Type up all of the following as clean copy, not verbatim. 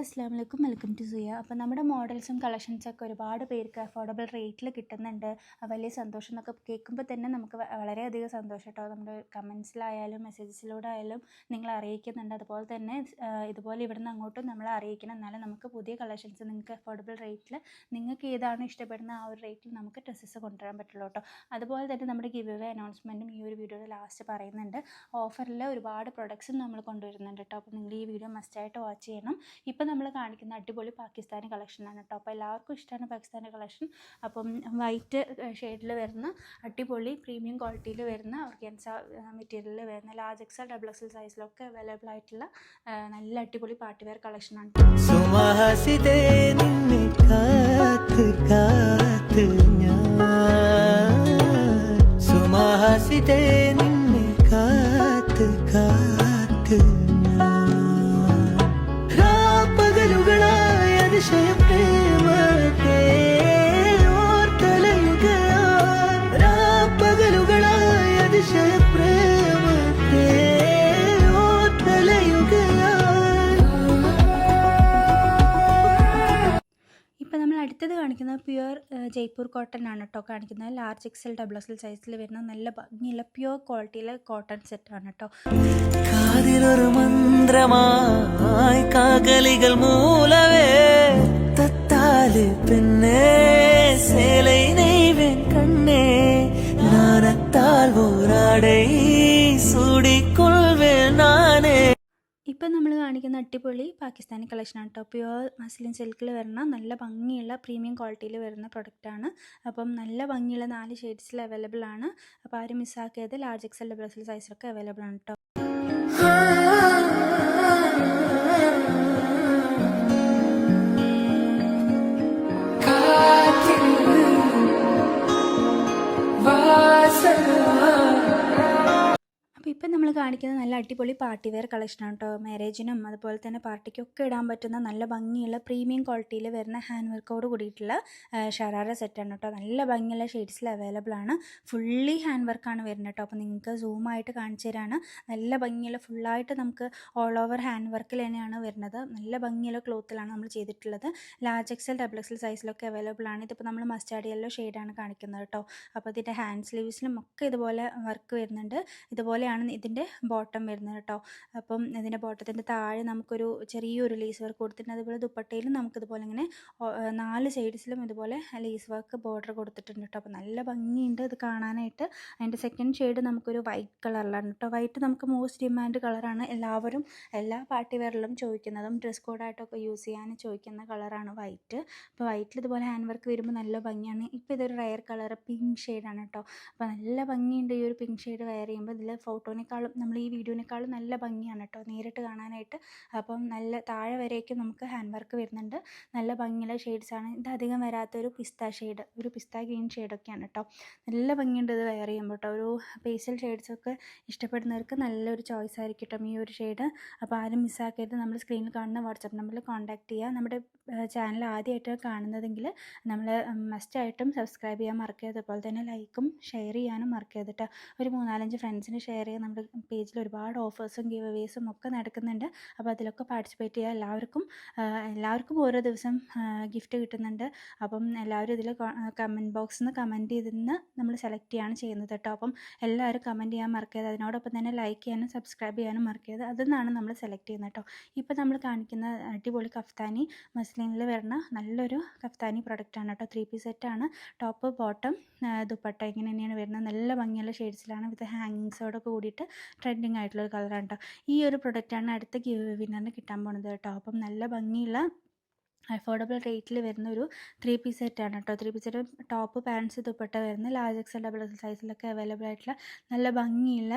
അസ്സാം വലൈക്കും, welcome to suya. അപ്പോൾ നമ്മുടെ മോഡൽസും കളക്ഷൻസൊക്കെ ഒരുപാട് പേർക്ക് അഫോർഡബിൾ റേറ്റിൽ കിട്ടുന്നുണ്ട്. വലിയ സന്തോഷം എന്നൊക്കെ കേൾക്കുമ്പോൾ തന്നെ നമുക്ക് വളരെയധികം സന്തോഷം കേട്ടോ. നമ്മുടെ കമൻസിലായാലും മെസ്സേജസിലൂടെ ആയാലും നിങ്ങൾ അറിയിക്കുന്നുണ്ട്. അതുപോലെ തന്നെ ഇതുപോലെ ഇവിടുന്ന് അങ്ങോട്ടും നമ്മളെ അറിയിക്കണം. എന്നാലും നമുക്ക് പുതിയ കളക്ഷൻസ് നിങ്ങൾക്ക് അഫോർഡബിൾ റേറ്റിൽ നിങ്ങൾക്ക് ഏതാണ് ഇഷ്ടപ്പെടുന്ന ആ ഒരു റേറ്റിൽ നമുക്ക് ഡ്രസ്സസ് കൊണ്ടുവരാൻ പറ്റുള്ളൂ കേട്ടോ. അതുപോലെ തന്നെ നമ്മുടെ ഗിവ് അവേ അനൗൺസ്മെൻറ്റും ഈ ഒരു വീഡിയോയുടെ ലാസ്റ്റ് പറയുന്നുണ്ട്. ഓഫറിൽ ഒരുപാട് പ്രൊഡക്ട്സും നമ്മൾ കൊണ്ടുവരുന്നുണ്ട് കേട്ടോ. അപ്പോൾ നിങ്ങൾ ഈ വീഡിയോ മസ്റ്റായിട്ട് വാച്ച് ചെയ്യണം. ഇപ്പം നമ്മൾ കാണിക്കുന്ന അടിപൊളി പാകിസ്ഥാനി കളക്ഷനാണ് കേട്ടോ. അപ്പോൾ എല്ലാവർക്കും ഇഷ്ടമാണ് പാകിസ്ഥാനി കളക്ഷൻ. അപ്പം വൈറ്റ് ഷെയ്ഡിൽ വരുന്ന അടിപൊളി പ്രീമിയം ക്വാളിറ്റിയിൽ വരുന്ന ഓർഗൻസ മെറ്റീരിയലിൽ വരുന്ന ലാർജ് എക്സൽ ഡബിൾ എക്സൽ സൈസിലൊക്കെ അവൈലബിൾ ആയിട്ടുള്ള നല്ല അടിപൊളി പാർട്ടി വെയർ കളക്ഷനാണ്. ഇപ്പം നമ്മൾ അടുത്തത് കാണിക്കുന്നത് പ്യുവർ ജയ്പൂർ കോട്ടൺ ആണ് കേട്ടോ കാണിക്കുന്നത്. ലാർജ് എക്സൽ ഡബിൾ എക്സൽ സൈസിൽ വരുന്ന നല്ല ഭംഗിയുള്ള പ്യുവർ ക്വാളിറ്റിയിലെ കോട്ടൺ സെറ്റാണ് കേട്ടോ. കാതിലൊരു മന്ത്രമായി കാകലികൾ മൂലവേ തത്താല് പിന്നെ சேலை நெய்வேன் கண்ணே நானத்தால் ஓராடை சூடிக்கொள்வேன் நானே. ഇപ്പം നമ്മൾ കാണിക്കുന്ന അടിപൊളി പാകിസ്ഥാനി കളക്ഷനാണ് കേട്ടോ. പ്യുവർ മസ്ലിൻ സിൽക്കിൽ വരുന്ന നല്ല ഭംഗിയുള്ള പ്രീമിയം ക്വാളിറ്റിയിൽ വരുന്ന പ്രൊഡക്റ്റാണ്. അപ്പം നല്ല ഭംഗിയുള്ള 4 ഷെയ്ഡ്സിൽ അവൈലബിൾ ആണ്. അപ്പോൾ ആരും മിസ്സാക്കിയത് ലാർജ് എക്സൽ ഡബിൾ എക്സൽ സൈസിലൊക്കെ അവൈലബിൾ ആണ് കേട്ടോ. ഇപ്പം നമ്മൾ കാണിക്കുന്നത് നല്ല അടിപൊളി പാർട്ടി വെയർ കളക്ഷനാണ് കേട്ടോ. മാരേജിനും അതുപോലെ തന്നെ പാർട്ടിക്കൊക്കെ ഇടാൻ പറ്റുന്ന നല്ല ഭംഗിയുള്ള പ്രീമിയം ക്വാളിറ്റിയിൽ വരുന്ന ഹാൻഡ് വർക്കോട് കൂടിയിട്ടുള്ള ഷറാറ സെറ്റാണ് കേട്ടോ. നല്ല ഭംഗിയുള്ള ഷെയ്ഡ്സിൽ അവൈലബിൾ ആണ്. ഫുള്ളി ഹാൻഡ് വർക്കാണ് വരുന്നത് കേട്ടോ. അപ്പോൾ നിങ്ങൾക്ക് സൂമായിട്ട് കാണിച്ചു തരാണ്. നല്ല ഭംഗിയുള്ള ഫുള്ളായിട്ട് നമുക്ക് ഓൾ ഓവർ ഹാൻഡ് വർക്കിൽ തന്നെയാണ് വരുന്നത്. നല്ല ഭംഗിയുള്ള ക്ലോത്തിലാണ് നമ്മൾ ചെയ്തിട്ടുള്ളത്. ലാർജ് എക്സൽ ഡബിൾ എക്സൽ സൈസിലൊക്കെ അവൈലബിൾ ആണ്. ഇതിപ്പോൾ നമ്മൾ മസ്റ്റാർഡ് യെല്ലോ ഷെയ്ഡാണ് കാണിക്കുന്നത് കേട്ടോ. അപ്പോൾ ഇതിൻ്റെ ഹാൻഡ് സ്ലീവ്സിലും ഒക്കെ ഇതുപോലെ വർക്ക് വരുന്നുണ്ട്. ഇതുപോലെയാണ് ഇതിൻ്റെ ബോട്ടം വരുന്നത് കേട്ടോ. അപ്പം ഇതിൻ്റെ ബോട്ടത്തിൻ്റെ താഴെ നമുക്കൊരു ചെറിയൊരു ലേസ് വർക്ക് കൊടുത്തിട്ടുണ്ട്. അതുപോലെ ദുപ്പട്ടയിലും നമുക്കിതുപോലെ ഇങ്ങനെ 4 സൈഡ്സിലും ഇതുപോലെ ലേസ് വർക്ക് ബോർഡർ കൊടുത്തിട്ടുണ്ട് കേട്ടോ. അപ്പോൾ നല്ല ഭംഗിയുണ്ട് ഇത് കാണാനായിട്ട്. അതിൻ്റെ സെക്കൻഡ് ഷെയ്ഡ് നമുക്കൊരു വൈറ്റ് കളറിലാണ് കേട്ടോ. വൈറ്റ് നമുക്ക് മോസ്റ്റ് ഡിമാൻഡ് കളറാണ്. എല്ലാവരും എല്ലാ പാർട്ടി വെയറിലും ചോദിക്കുന്നതും ഡ്രസ് കോഡായിട്ടൊക്കെ യൂസ് ചെയ്യാൻ ചോദിക്കുന്ന കളറാണ് വൈറ്റ്. അപ്പോൾ വൈറ്റിൽ ഇതുപോലെ ഹാൻഡ് വർക്ക് വരുമ്പോൾ നല്ല ഭംഗിയാണ്. ഇപ്പോൾ ഇതൊരു റയർ കളർ പിങ്ക് ഷെയ്ഡാണ് കേട്ടോ. അപ്പോൾ നല്ല ഭംഗിയുണ്ട് ഈ ഒരു പിങ്ക് ഷെയ്ഡ് വെയർ ചെയ്യുമ്പോൾ. ഇതിൽ ഫോട്ടോനേക്കാളും നമ്മൾ ഈ വീഡിയോനേക്കാളും നല്ല ഭംഗിയാണ് കേട്ടോ നേരിട്ട് കാണാനായിട്ട്. അപ്പം നല്ല താഴെ വരേക്കും നമുക്ക് ഹാൻഡ് വർക്ക് വരുന്നുണ്ട്. നല്ല ഭംഗിയുള്ള ഷെയ്ഡ്സാണ്. ഇത് അധികം വരാത്തൊരു പിസ്ത ഷെയ്ഡ്, ഒരു പിസ്ത ഗ്രീൻ ഷെയ്ഡൊക്കെയാണ് കേട്ടോ. നല്ല ഭംഗിയുണ്ട് ഇത് വെയർ ചെയ്യുമ്പോൾ കേട്ടോ. ഒരു പേസ്റ്റൽ ഷെയ്ഡ്സൊക്കെ ഇഷ്ടപ്പെടുന്നവർക്ക് നല്ലൊരു ചോയ്സ് ആയിരിക്കും കേട്ടോ ഈ ഒരു ഷെയ്ഡ്. അപ്പോൾ ആരും മിസ്സാക്കരുത്. നമ്മൾ സ്ക്രീനിൽ കാണുന്ന വാട്സപ്പ് നമ്പറിൽ കോൺടാക്ട് ചെയ്യുക. നമ്മുടെ ചാനൽ ആദ്യമായിട്ട് കാണുന്നതെങ്കിൽ നമ്മൾ മസ്റ്റായിട്ടും സബ്സ്ക്രൈബ് ചെയ്യാൻ മറക്കരുത്. അതുപോലെ തന്നെ ലൈക്കും ഷെയർ ചെയ്യാനും മറക്കരുത് കേട്ടോ. ഒരു 3-4 ഫ്രണ്ട്സിന് ഷെയർ ചെയ്യുക. നമ്മുടെ പേജിൽ ഒരുപാട് ഓഫേഴ്സും ഗിവ് അവേസും ഒക്കെ നടക്കുന്നുണ്ട്. അപ്പോൾ അതിലൊക്കെ പാർട്ടിസിപ്പേറ്റ് ചെയ്യുക. എല്ലാവർക്കും ഓരോ ദിവസം ഗിഫ്റ്റ് കിട്ടുന്നുണ്ട്. അപ്പം എല്ലാവരും ഇതിൽ കമൻറ്റ് ബോക്സിൽ നിന്ന് കമൻറ്റ് ചെയ്തിരുന്ന് നമ്മൾ സെലക്ട് ചെയ്യാണ് ചെയ്യുന്നത് കേട്ടോ. അപ്പം എല്ലാവരും കമൻറ്റ് ചെയ്യാൻ മറക്കരുത്. അതിനോടൊപ്പം തന്നെ ലൈക്ക് ചെയ്യാനും സബ്സ്ക്രൈബ് ചെയ്യാനും മറക്കരുത്. അതിൽ നമ്മൾ സെലക്ട് ചെയ്യുന്നത് കേട്ടോ. ഇപ്പോൾ നമ്മൾ കാണിക്കുന്ന അടിപൊളി കഫ്താനി മസ്ലിനിൽ വരുന്ന നല്ലൊരു കഫ്താനി പ്രൊഡക്റ്റാണ് കേട്ടോ. 3 പീസ് സെറ്റാണ്. ടോപ്പ് ബോട്ടം ദുപ്പട്ട ഇങ്ങനെ തന്നെയാണ് വരുന്നത്. നല്ല ഭംഗിയുള്ള ഷെയ്ഡ്സിലാണ് വിത്ത് ഹാങ്ങിങ്സോടൊക്കെ കൂടിയിട്ട് ട്രെൻഡിങ് ആയിട്ടുള്ളൊരു കളറാണ് കേട്ടോ. ഈ ഒരു പ്രൊഡക്റ്റാണ് അടുത്ത ഗിവ് വിന്നറിന് കിട്ടാൻ പോകുന്നത് കേട്ടോ. അപ്പം നല്ല ഭംഗിയുള്ള അഫോർഡബിൾ റേറ്റിൽ വരുന്ന ഒരു 3 പീസ് സെറ്റാണ് കേട്ടോ. 3 piece set top pants dupatta വരുന്ന ലാർജ് എക്സൽ ഡബിൾ എക്സൽ സൈസിലൊക്കെ അവൈലബിൾ ആയിട്ടുള്ള നല്ല ഭംഗിയുള്ള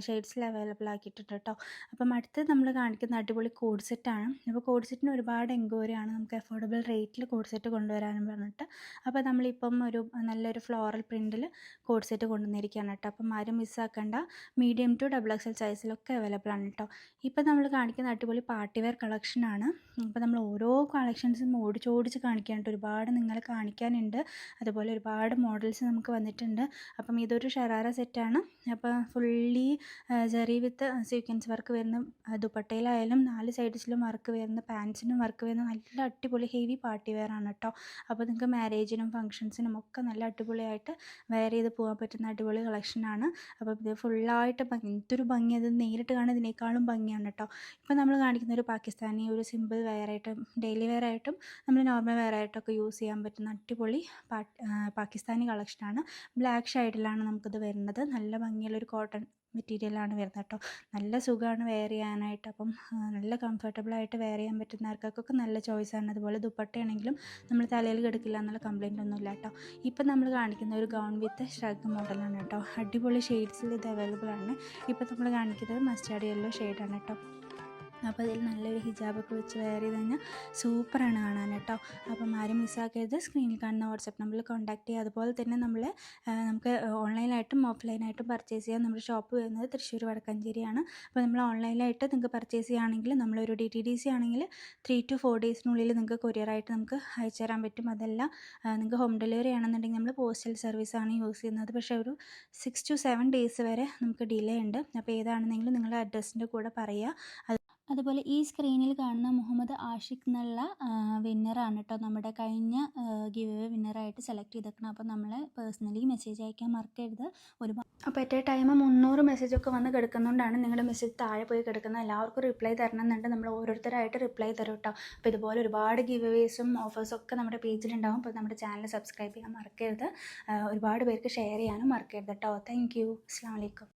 ഷെയ്ഡ്സിൽ അവൈലബിൾ ആക്കിയിട്ടുണ്ട് കേട്ടോ. അപ്പം അടുത്ത് നമ്മൾ കാണിക്കുന്ന അടിപൊളി കോഡ് സെറ്റാണ്. അപ്പോൾ കോഡ് സെറ്റിന് ഒരുപാട് എൻക്വയറിയാണ് നമുക്ക് അഫോർഡബിൾ റേറ്റിൽ കോഡ് സെറ്റ് കൊണ്ടുവരാനും പറഞ്ഞിട്ട്. അപ്പോൾ നമ്മളിപ്പം ഒരു നല്ലൊരു ഫ്ലോറൽ പ്രിൻറ്റിൽ കോഡ് സെറ്റ് കൊണ്ടുവന്നിരിക്കുകയാണ് കേട്ടോ. അപ്പം ആരും മിസ്സാക്കണ്ട. മീഡിയം ടു ഡബിൾ എക്സൽ സൈസിലൊക്കെ അവൈലബിൾ ആണ് കേട്ടോ. ഇപ്പം നമ്മൾ കാണിക്കുന്ന അടിപൊളി പാർട്ടി വെയർ കളക്ഷനാണ്. അപ്പോൾ നമ്മൾ ഓരോ കളക്ഷൻ കളക്ഷൻസും ഓടിച്ചോടിച്ച് കാണിക്കാനായിട്ട് ഒരുപാട് നിങ്ങളെ കാണിക്കാനുണ്ട്. അതുപോലെ ഒരുപാട് മോഡൽസ് നമുക്ക് വന്നിട്ടുണ്ട്. അപ്പം ഇതൊരു ഷറാറ സെറ്റാണ്. അപ്പോൾ ഫുള്ളി ജെറി വിത്ത് സീക്വൻസ് വർക്ക് വരുന്ന ദുപ്പട്ടയിലായാലും 4 സൈഡ്സിലും വർക്ക് വരുന്ന പാൻസിനും വർക്ക് വരുന്ന നല്ല അടിപൊളി ഹെവി പാർട്ടി വെയർ ആണ് കേട്ടോ. അപ്പോൾ നിങ്ങൾക്ക് മാരേജിനും ഫംഗ്ഷൻസിനും ഒക്കെ നല്ല അടിപൊളിയായിട്ട് വെയർ ചെയ്ത് പോകാൻ പറ്റുന്ന അടിപൊളി കളക്ഷനാണ്. അപ്പോൾ ഇത് ഫുള്ളായിട്ട് എന്തൊരു ഭംഗി, അത് നേരിട്ട് കാണുന്ന ഇതിനേക്കാളും ഭംഗിയാണ് കേട്ടോ. ഇപ്പോൾ നമ്മൾ കാണിക്കുന്ന ഒരു പാകിസ്ഥാനി ഒരു സിമ്പിൾ വെയറായിട്ടും ഡെയിലി വെയറായിട്ടും നമ്മൾ നോർമൽ വെയറായിട്ടൊക്കെ യൂസ് ചെയ്യാൻ പറ്റുന്ന അടിപൊളി പാകിസ്ഥാനി കളക്ഷനാണ്. ബ്ലാക്ക് ഷെയ്ഡിലാണ് നമുക്കിത് വരുന്നത്. നല്ല ഭംഗിയുള്ളൊരു കോട്ടൺ മെറ്റീരിയലാണ് വരുന്നത് കേട്ടോ. നല്ല സുഖമാണ് വെയർ ചെയ്യാനായിട്ട്. അപ്പം നല്ല കംഫർട്ടബിളായിട്ട് വെയർ ചെയ്യാൻ പറ്റുന്നവർക്കൊക്കെ നല്ല ചോയ്സാണ്. അതുപോലെ ദുപ്പട്ടയാണെങ്കിലും നമ്മൾ തലയിൽ കിടക്കില്ല എന്നുള്ള കംപ്ലയിൻ്റ് ഒന്നുമില്ല കേട്ടോ. ഇപ്പം നമ്മൾ കാണിക്കുന്ന ഒരു ഗൗൺ വിത്ത് ഷ്രഗ് മോഡലാണ് കേട്ടോ. അടിപൊളി ഷെയ്ഡ്സിൽ ഇത് അവൈലബിൾ ആണ്. ഇപ്പം നമ്മൾ കാണിക്കുന്നത് മസ്റ്റാർഡ് യെല്ലോ ഷെയ്ഡാണ് കേട്ടോ. അപ്പോൾ ഇതിൽ നല്ലൊരു ഹിജാബൊക്കെ വെച്ച് വെയർ ചെയ്ത് കഴിഞ്ഞാൽ സൂപ്പറാണ് കാണാൻ കേട്ടോ. അപ്പം ആരും മിസ്സാക്കരുത്. സ്ക്രീനിൽ കാണുന്ന വാട്സപ്പ് നമ്പറിൽ കോൺടാക്ട് ചെയ്യുക. അതുപോലെ തന്നെ നമുക്ക് ഓൺലൈനായിട്ടും ഓഫ്ലൈനായിട്ടും പർച്ചേസ് ചെയ്യാം. നമ്മുടെ ഷോപ്പ് വരുന്നത് തൃശ്ശൂർ വടക്കഞ്ചേരിയാണ്. അപ്പോൾ നമ്മൾ ഓൺലൈനായിട്ട് നിങ്ങൾക്ക് പർച്ചേസ് ചെയ്യുകയാണെങ്കിൽ നമ്മളൊരു DTDC ആണെങ്കിൽ 3 to 4 ഡേയ്സിനുള്ളിൽ നിങ്ങൾക്ക് കൊറിയറായിട്ട് നമുക്ക് അയച്ചു തരാൻ പറ്റും. അതല്ല നിങ്ങൾക്ക് ഹോം ഡെലിവറി ആണെന്നുണ്ടെങ്കിൽ നമ്മൾ പോസ്റ്റൽ സർവീസാണ് യൂസ് ചെയ്യുന്നത്. പക്ഷേ ഒരു 6 to 7 ഡേയ്സ് വരെ നമുക്ക് ഡിലേ ഉണ്ട്. അപ്പോൾ ഏതാണെന്നെങ്കിലും നിങ്ങളുടെ അഡ്രസ്സിൻ്റെ കൂടെ പറയുക. അതുപോലെ ഈ സ്ക്രീനിൽ കാണുന്ന മുഹമ്മദ് ആഷിഖ് എന്നുള്ള വിന്നറാണ് കേട്ടോ. നമ്മുടെ കഴിഞ്ഞ ഗിവ് അവേ വിന്നറായിട്ട് സെലക്ട് ചെയ്തേക്കണം. അപ്പോൾ നമ്മൾ പേഴ്സണലി മെസ്സേജ് അയക്കാൻ മറക്കരുത്. അപ്പോൾ അറ്റ് എ ടൈം 300 മെസ്സേജൊക്കെ വന്ന് കിടക്കുന്നതുകൊണ്ടാണ് നിങ്ങളുടെ മെസ്സേജ് താഴെ പോയി കിടക്കുന്നത്. എല്ലാവർക്കും റിപ്ലൈ തരണം എന്നുണ്ട്. നമ്മൾ ഓരോരുത്തരായിട്ട് റിപ്ലൈ തരും കേട്ടോ. അപ്പോൾ ഇതുപോലെ ഒരുപാട് ഗിവ് അവേസും ഓഫേഴ്സും ഒക്കെ നമ്മുടെ പേജിലുണ്ടാകും. അപ്പോൾ നമ്മുടെ ചാനൽ സബ്സ്ക്രൈബ് ചെയ്യാൻ മറക്കരുത്. ഒരുപാട് പേർക്ക് ഷെയർ ചെയ്യാനും മറക്കരുത് കേട്ടോ. Thank you. അസ്സലാമു അലൈക്കും.